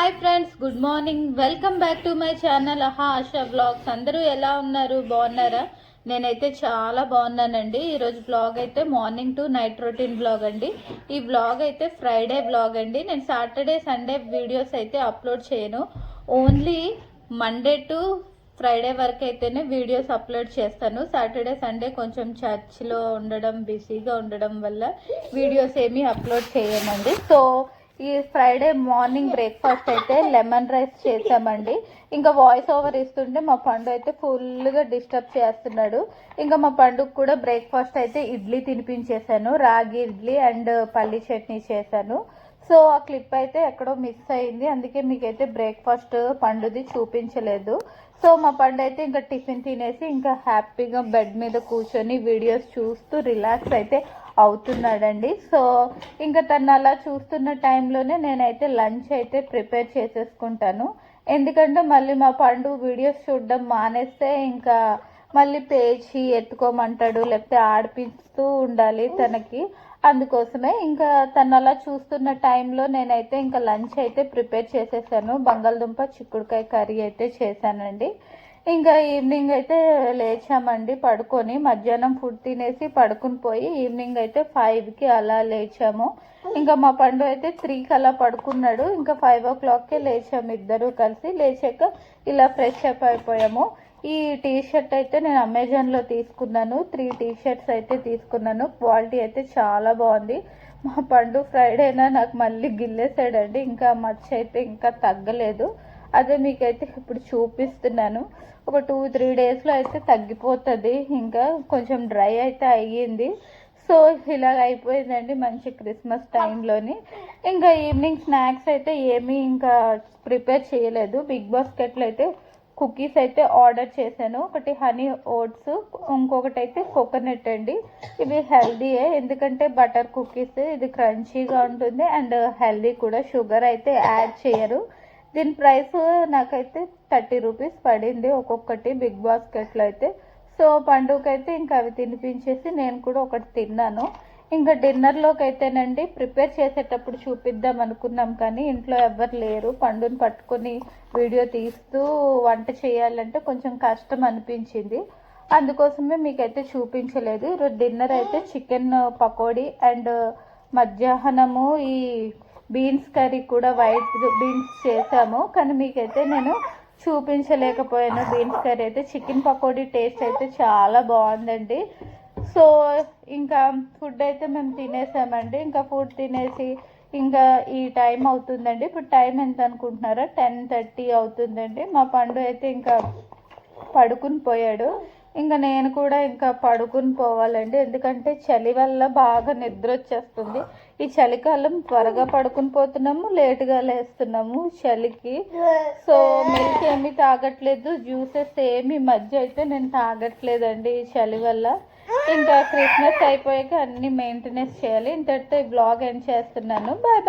Hi friends, good morning. Welcome back to my channel Asha blogs. అందరూ ఎలా ఉన్నారు? బాగున్నారా? నేనైతే చాలా బాగున్నానండి. ఈరోజు బ్లాగ్ అయితే morning to night routine blog అండి. ఈ బ్లాగ్ అయితే ఫ్రైడే బ్లాగ్ అండి. నేను సాటర్డే సండే వీడియోస్ అయితే అప్లోడ్ చేయను. ఓన్లీ మండే టు ఫ్రైడే వరకు అయితేనే వీడియోస్ అప్లోడ్ చేస్తాను. సాటర్డే సండే కొంచెం చర్చ్లో ఉండడం, బిజీగా ఉండడం వల్ల వీడియోస్ ఏమీ అప్లోడ్ చేయమండి. సో ఈ ఫ్రైడే మార్నింగ్ బ్రేక్ఫాస్ట్ అయితే లెమన్ రైస్ చేసామండి. ఇంకా వాయిస్ ఓవర్ ఇస్తుంటే మా పండు అయితే ఫుల్గా డిస్టర్బ్ చేస్తున్నాడు. ఇంకా మా పండుగ కూడా బ్రేక్ఫాస్ట్ అయితే ఇడ్లీ తినిపించేసాను. రాగి ఇడ్లీ అండ్ పల్లి చట్నీ చేశాను. సో ఆ క్లిప్ అయితే ఎక్కడో మిస్ అయింది, అందుకే మీకైతే బ్రేక్ఫాస్ట్ పండుది చూపించలేదు. సో మా పండు అయితే ఇంకా టిఫిన్ తినేసి ఇంకా హ్యాపీగా బెడ్ మీద కూర్చొని వీడియోస్ చూస్తూ రిలాక్స్ అయితే అవుతున్నాడండి. సో ఇంకా తను అలా చూస్తున్న టైంలోనే నేనైతే లంచ్ అయితే ప్రిపేర్ చేసేసుకుంటాను. ఎందుకంటే మళ్ళీ మా పండు వీడియోస్ చూడడం మానేస్తే ఇంకా మళ్ళీ పేచి ఎత్తుకోమంటాడు, లేకపోతే ఆడిపిస్తూ ఉండాలి తనకి. అందుకోసమే ఇంకా తను అలా చూస్తున్న టైంలో నేనైతే ఇంకా లంచ్ అయితే ప్రిపేర్ చేసేసాను. బంగాళదుంప చిక్కుడుకాయ కర్రీ అయితే చేశానండి. ఇంకా ఈవినింగ్ అయితే లేచామండి పడుకొని. మధ్యాహ్నం ఫుడ్ తినేసి పడుకుని పోయి ఈవినింగ్ అయితే 5కి అలా లేచాము. ఇంకా మా పండు అయితే 3కి అలా పడుకున్నాడు. ఇంకా 5 o'clockకే లేచాము ఇద్దరు కలిసి. లేచాక ఇలా ఫ్రెష్ అప్ అయిపోయాము. ఈ టీ షర్ట్ అయితే నేను అమెజాన్లో తీసుకున్నాను. 3 టీ షర్ట్స్ అయితే తీసుకున్నాను. క్వాలిటీ అయితే చాలా బాగుంది. మా పండు ఫ్రైడేనా నాకు మళ్ళీ గిల్లేసాడండి. ఇంకా మచ్చ అయితే ఇంకా తగ్గలేదు. అదే మీకైతే ఇప్పుడు చూపిస్తున్నాను. ఒక 2-3 డేస్లో అయితే తగ్గిపోతుంది. ఇంకా కొంచెం డ్రై అయితే అయ్యింది. సో ఇలాగ అయిపోయిందండి మంచి క్రిస్మస్ టైంలోని. ఇంకా ఈవినింగ్ స్నాక్స్ అయితే ఏమీ ఇంకా ప్రిపేర్ చేయలేదు. బిగ్ బాస్కెట్లో అయితే కుకీస్ అయితే ఆర్డర్ చేశాను. ఒకటి హనీ ఓట్స్, ఇంకొకటి అయితే కోకోనట్ అండి. ఇవి హెల్దీయే, ఎందుకంటే బటర్ కుకీస్, ఇది క్రంచీగా ఉంటుంది అండ్ హెల్దీ కూడా. షుగర్ అయితే యాడ్ చేయరు. దీని ప్రైస్ నాకైతే 30 రూపీస్ పడింది ఒక్కొక్కటి బిగ్ బాస్కెట్లో అయితే. సో పండుగకైతే ఇంకా అవి తినిపించేసి నేను కూడా ఒకటి తిన్నాను. ఇంకా డిన్నర్లోకి అయితేనండి ప్రిపేర్ చేసేటప్పుడు చూపిద్దాం అనుకున్నాం, కానీ ఇంట్లో ఎవరు లేరు. పండుని పట్టుకొని వీడియో తీస్తూ వంట చేయాలంటే కొంచెం కష్టం అనిపించింది. అందుకోసమే మీకైతే చూపించలేదు. ఈరోజు డిన్నర్ అయితే చికెన్ పకోడీ అండ్ మధ్యాహ్నము ఈ బీన్స్ కర్రీ కూడా, వైట్ బీన్స్ చేసాము. కానీ మీకైతే నేను చూపించలేకపోయాను బీన్స్ కర్రీ అయితే. చికెన్ పకోడీ టేస్ట్ అయితే చాలా బాగుందండి. సో ఇంకా ఫుడ్ అయితే మేము తినేసామండి. ఇంకా ఫుడ్ తినేసి ఇంకా ఈ టైం అవుతుందండి. ఇప్పుడు టైం ఎంత అనుకుంటున్నారా? 10:30 అవుతుందండి. మా పండు అయితే ఇంకా పడుకుని పోయాడు. ఇంకా నేను కూడా ఇంకా పడుకుని పోవాలండి, ఎందుకంటే చలి వల్ల బాగా నిద్ర వచ్చేస్తుంది. ఈ చలికాలం త్వరగా పడుకుని పోతున్నాము, లేటుగా లేస్తున్నాము చలికి. సో మిల్క్ ఏమీ తాగట్లేదు, జ్యూసెస్ ఏమి మధ్య అయితే నేను తాగట్లేదండి ఈ చలి వల్ల. ఇంకా క్రిస్మస్ అయిపోయాక అన్ని మెయింటెనెన్స్ చేయాలి. ఇంతటితో ఈ బ్లాగ్ ఎండ్ చేస్తున్నాను. Bye bye.